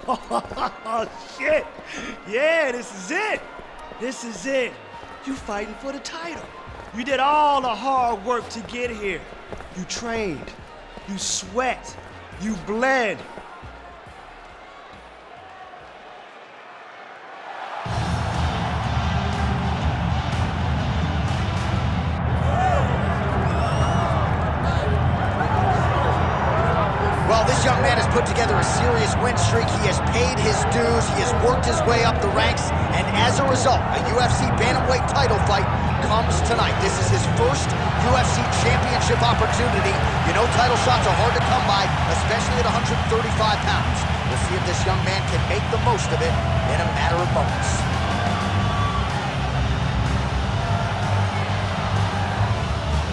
Oh, shit. Yeah, this is it. This is it. You fighting for the title. You did all the hard work to get here. You trained. You sweat. You bled. Well, this young man has put together a serious win streak. He has paid his dues. He has worked his way up the ranks. And as a result, a UFC bantamweight title fight comes tonight. This is his first UFC championship opportunity. You know title shots are hard to come by, especially at 135 pounds. We'll see if this young man can make the most of it in a matter of moments.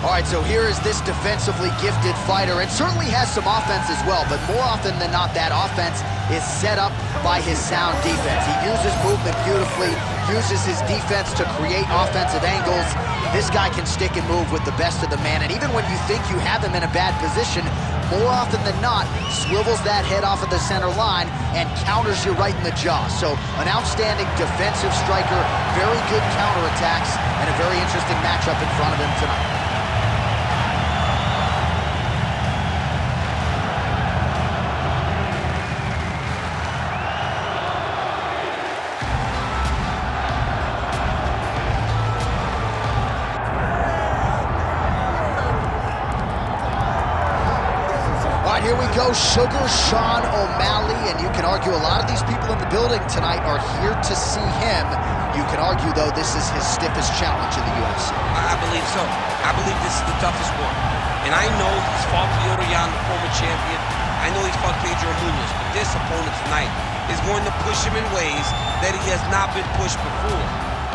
All right, so here is this defensively gifted fighter, and certainly has some offense as well, but more often than not, that offense is set up by his sound defense. He uses movement beautifully, uses his defense to create offensive angles. This guy can stick and move with the best of the man, and even when you think you have him in a bad position, more often than not, swivels that head off of the center line and counters you right in the jaw. So an outstanding defensive striker, very good counterattacks, and a very interesting matchup in front of him tonight. Here we go, Sugar Sean O'Malley, and you can argue a lot of these people in the building tonight are here to see him. You can argue, though, this is his stiffest challenge in the UFC. I believe so. I believe this is the toughest one. And I know he's fought Petr Yan, the former champion. I know he's fought Pedro Munoz, but this opponent tonight is going to push him in ways that he has not been pushed before.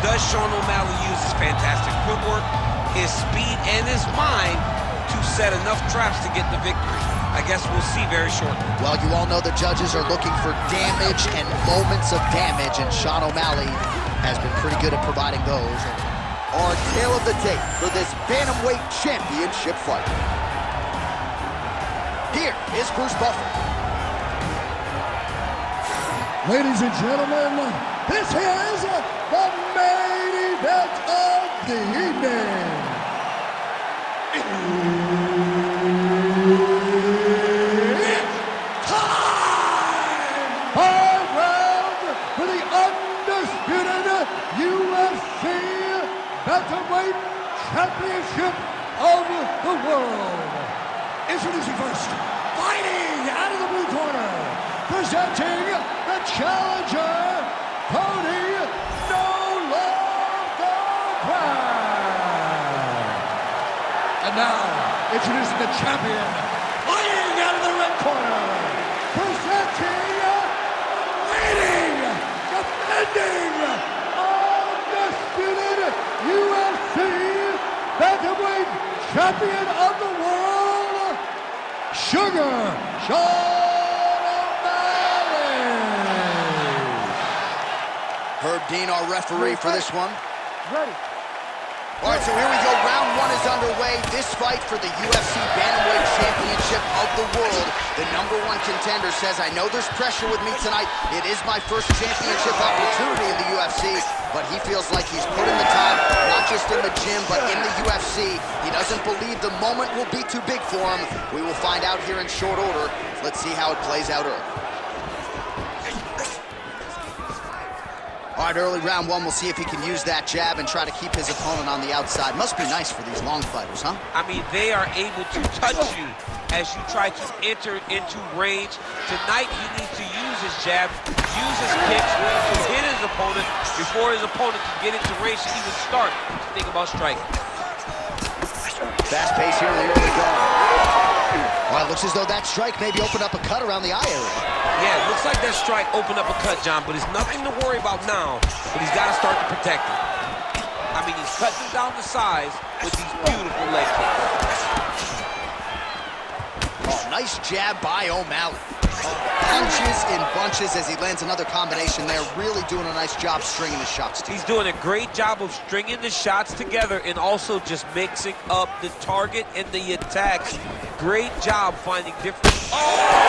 Does Sean O'Malley use his fantastic footwork, his speed, and his mind to set enough traps to get the victory? I guess we'll see very shortly. Well, you all know the judges are looking for damage and moments of damage, and Sean O'Malley has been pretty good at providing those. Our tale of the tape for this bantamweight championship fight. Here is Bruce Buffer. Ladies and gentlemen, this is the main event of the evening. Bantamweight Championship of the World. Introducing first, fighting out of the blue corner, presenting the challenger, Cody No Love the Crowd. And now, introducing the champion, fighting out of the red corner, presenting, leading, defending, undisputed UFC Bantamweight Champion of the World, Sugar Sean O'Malley. Herb Dean, our referee for this one. Ready. All right, so here we go. Round one is underway. This fight for the UFC Bantamweight Championship of the World. The #1 contender says, I know there's pressure with me tonight. It is my first championship opportunity in the UFC, but he feels like he's put in the time, not just in the gym, but in the UFC. He doesn't believe the moment will be too big for him. We will find out here in short order. Let's see how it plays out early. All right, early round one, we'll see if he can use that jab and try to keep his opponent on the outside. Must be nice for these long fighters, huh? I mean, they are able to touch you as you try to enter into range. Tonight, he needs to use his jab, use his kicks to hit his opponent before his opponent can get into range to even start to think about striking. Fast pace here in the early going. Well, it looks as though that strike maybe opened up a cut around the eye area. Yeah, it looks like that strike opened up a cut, John, but it's nothing to worry about now, but he's got to start to protect it. I mean, he's cutting down the size with these beautiful leg kicks. Oh, nice jab by O'Malley. Punches in bunches as he lands another combination there. Really doing a nice job stringing the shots together. He's doing a great job of stringing the shots together and also just mixing up the target and the attacks. Great job finding different... Oh!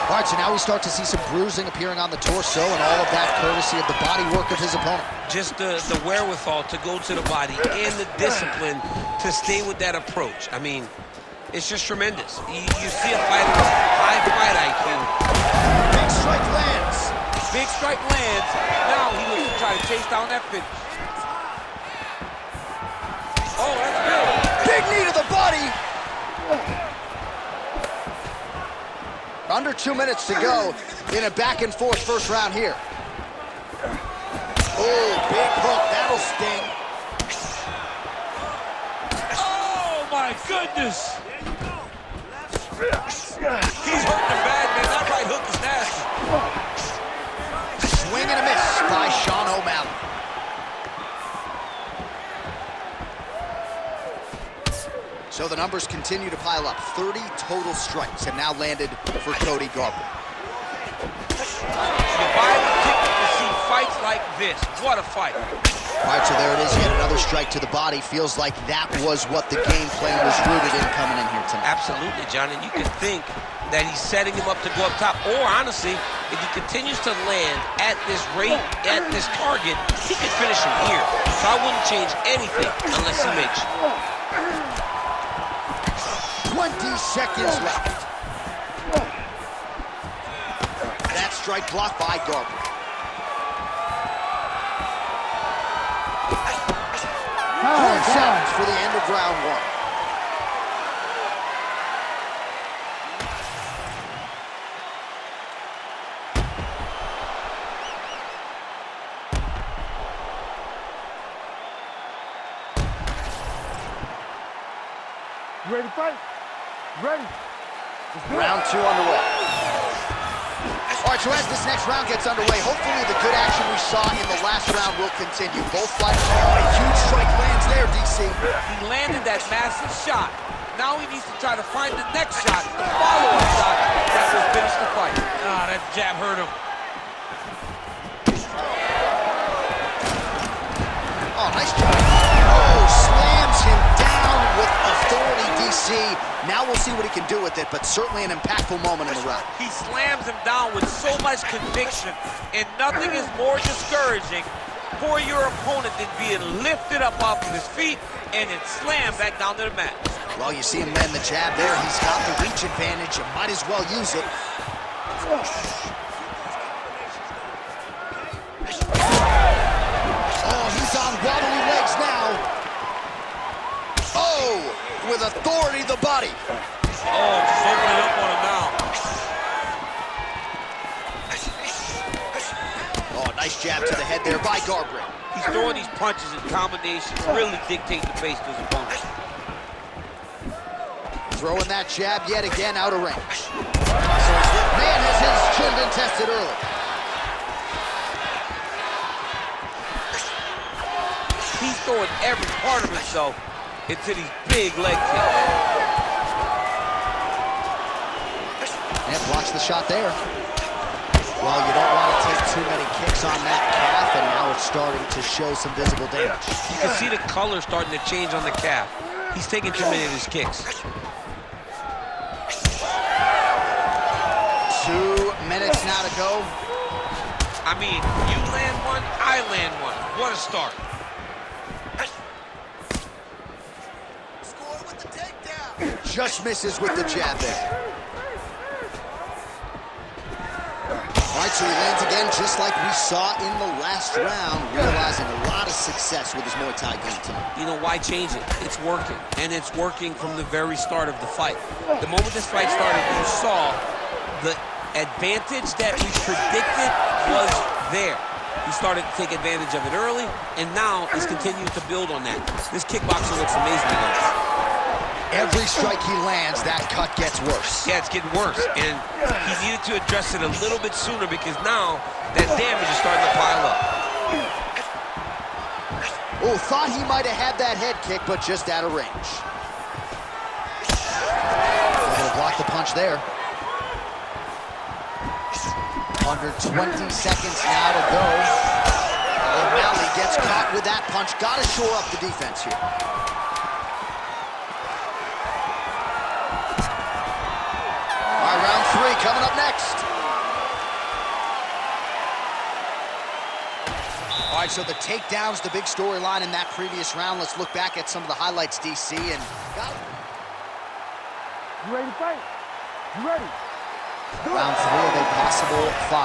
All right, so now we start to see some bruising appearing on the torso, and all of that courtesy of the body work of his opponent. Just the wherewithal to go to the body and the discipline to stay with that approach. I mean, it's just tremendous. You see a fighter with high fight IQ. Big strike lands. Big strike lands. Now he looks to try to chase down that finish. Oh, that's good. Big knee to the body. Under 2 minutes to go in a back-and-forth first round here. Oh, big hook. That'll sting. Oh, my goodness. He's hurting him bad, man. That right hook is nasty. Swing and a miss by Sean O'Malley. So the numbers continue to pile up. 30 total strikes have now landed for Cody Garbrandt. You buy the ticket to see fights like this. What a fight. All right, so there it is, yet another strike to the body. Feels like that was what the game plan was rooted in coming in here tonight. Absolutely, John, and you can think that he's setting him up to go up top. Or, honestly, if he continues to land at this rate, at this target, he could finish him here. So I wouldn't change anything unless he makes you. 20 seconds left. That strike blocked by Garbrandt. Horn sounds for the end of round one. You ready to fight? Ready. Round two underway. All right, so as this next round gets underway, hopefully the good action we saw in the last round will continue. Both fighters, a huge strike lands there, DC. He landed that massive shot. Now he needs to try to find the next shot, the follow-up shot that will finish the fight. Ah, that jab hurt him. Oh, nice job. Oh, slams him down with authority, DC. Now we'll see what he can do with it, but certainly an impactful moment in the round. He slams him down with so much conviction, and nothing is more discouraging for your opponent than being lifted up off of his feet and then slammed back down to the mat. Well, you see him land the jab there. He's got the reach advantage. You might as well use it. Oh, he's on wobbly legs now. Oh, with authority, the body. Oh, just opening up on him now. Oh, nice jab to the head there by Garbrandt. He's throwing these punches and combinations, really dictate the pace to his opponent. Throwing that jab yet again out of range. So his man has his chin been tested early. He's throwing every part of himself into these big leg kicks. And blocks the shot there. Well, you don't want to take too many kicks on that calf, and now it's starting to show some visible damage. You can see the color starting to change on the calf. He's taking too many of his kicks. 2 minutes now to go. I mean, you land one, I land one. What a start. Score with the takedown. Just misses with the jab there. All right, so he lands again just like we saw in the last round, realizing a lot of success with his Muay Thai game tonight. You know, why change it? It's working, and it's working from the very start of the fight. The moment this fight started, you saw the advantage that we predicted was there. He started to take advantage of it early, and now is continuing to build on that. This kickboxer looks amazing tonight. Every strike he lands, that cut gets worse. Yeah, it's getting worse, and he needed to address it a little bit sooner because now that damage is starting to pile up. Oh, thought he might have had that head kick, but just out of range. Able to block the punch there. Under 20 seconds now to go. O'Malley gets caught with that punch. Got to shore up the defense here. All right, round 3 coming up next. All right, so the takedowns, the big storyline in that previous round. Let's look back at some of the highlights, DC. And You ready to fight? You ready? round 3 of a possible 5.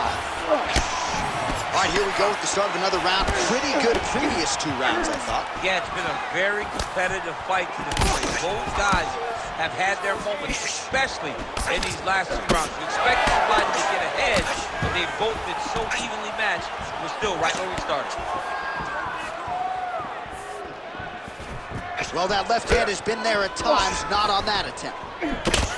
All right, here we go with the start of another round. Pretty good previous 2 rounds, I thought. Yeah, it's been a very competitive fight to this point. Both guys have had their moments, especially in these last 2 rounds. You expect somebody to get ahead, but they've both been so evenly matched. We're still right where we started. Well, that left hand has been there at times, not on that attempt.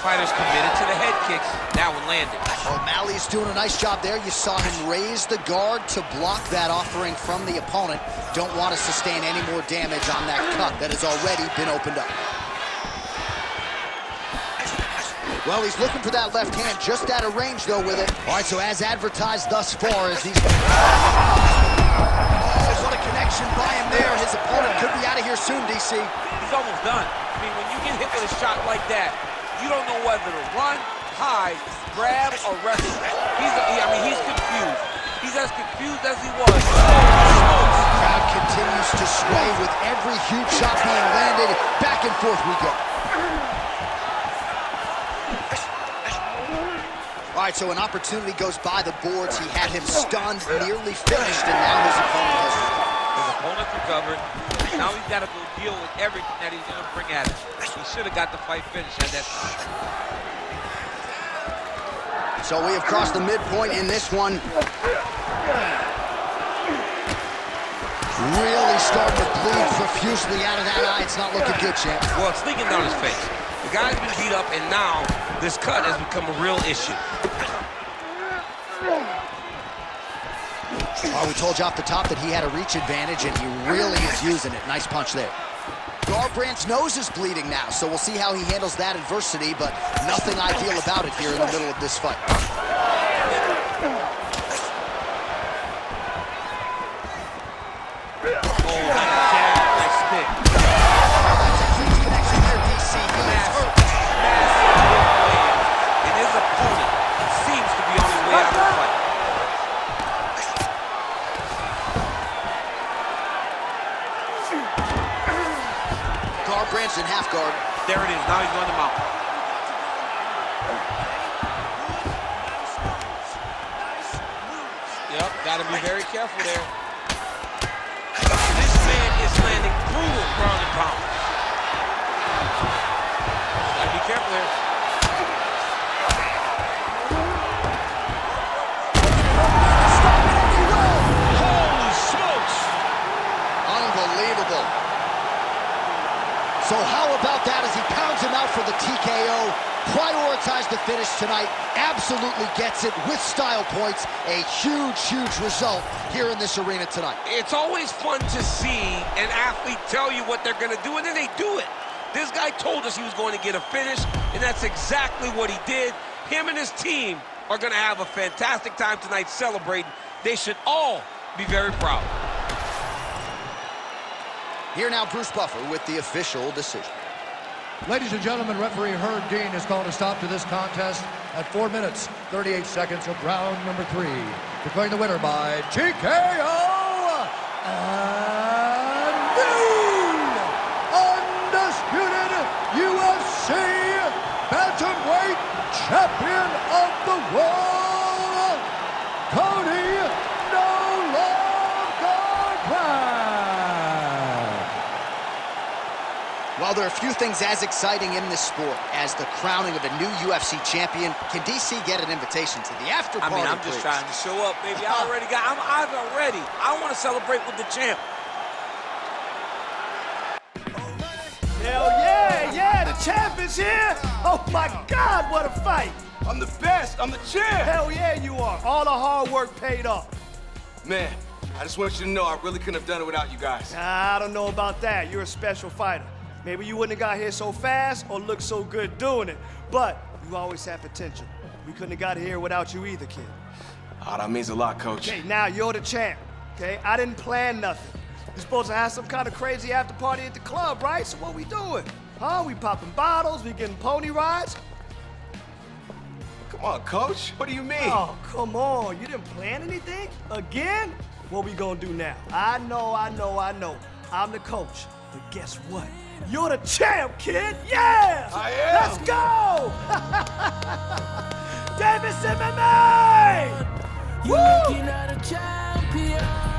Fighters committed to the head kicks. That one landed. O'Malley's doing a nice job there. You saw him raise the guard to block that offering from the opponent. Don't want to sustain any more damage on that cut that has already been opened up. Well, he's looking for that left hand, just out of range, though, with it. All right, so as advertised thus far, as these... Oh, what a connection by him there. His opponent could be out of here soon, DC. He's almost done. I mean, when you get hit with a shot like that, you don't know whether to run, hide, grab, or wrestle. He's confused. He's as confused as he was. The crowd continues to sway with every huge shot being landed. Back and forth we go. All right, so an opportunity goes by the boards. He had him stunned, nearly finished, and now his opponent has... His opponent's recovered. Now he's got to go deal with everything that he's going to bring at him. He should have got the fight finished at that time. So we have crossed the midpoint in this one. Really starting to bleed profusely out of that eye. It's not looking good, champ. Well, it's leaking down his face. The guy's been beat up, and now this cut has become a real issue. Oh, we told you off the top that he had a reach advantage, and he really is using it. Nice punch there. Garbrandt's nose is bleeding now, so we'll see how he handles that adversity, but nothing ideal about it here in the middle of this fight. Garbrandt's in half guard. There it is. Now he's on the mount. Yep, got to be very careful there. This man is landing brutal ground and pound. Got to be careful there. Holy smokes! Unbelievable. So how about that as he pounds him out for the TKO? Prioritized the finish tonight. Absolutely gets it with style points. A huge, huge result here in this arena tonight. It's always fun to see an athlete tell you what they're going to do, and then they do it. This guy told us he was going to get a finish, and that's exactly what he did. Him and his team are going to have a fantastic time tonight celebrating. They should all be very proud. Here now, Bruce Buffer with the official decision. Ladies and gentlemen, referee Herb Dean has called a stop to this contest at 4 minutes, 38 seconds of round number 3. Declaring the winner by TKO and the undisputed UFC bantamweight champion of the world, Cody Well, there are a few things as exciting in this sport as the crowning of a new UFC champion. Can DC get an invitation to the after party? I'm just trying to show up, baby. I'm ready. I want to celebrate with the champ. Hell yeah, the champ is here. Oh my God, what a fight. I'm the best, I'm the champ. Hell yeah, you are. All the hard work paid off. Man, I just want you to know I really couldn't have done it without you guys. I don't know about that. You're a special fighter. Maybe you wouldn't have got here so fast or looked so good doing it, but you always have potential. We couldn't have got here without you either, kid. Oh, that means a lot, Coach. Okay, now you're the champ, okay? I didn't plan nothing. You're supposed to have some kind of crazy after party at the club, right? So what we doing? Huh? We popping bottles, we getting pony rides? Come on, Coach. What do you mean? Oh, come on. You didn't plan anything? Again? What we gonna do now? I know. I'm the coach. But guess what? You're the champ, kid. Yeah! I am. Let's go! Davis MMA! You're looking at a champion.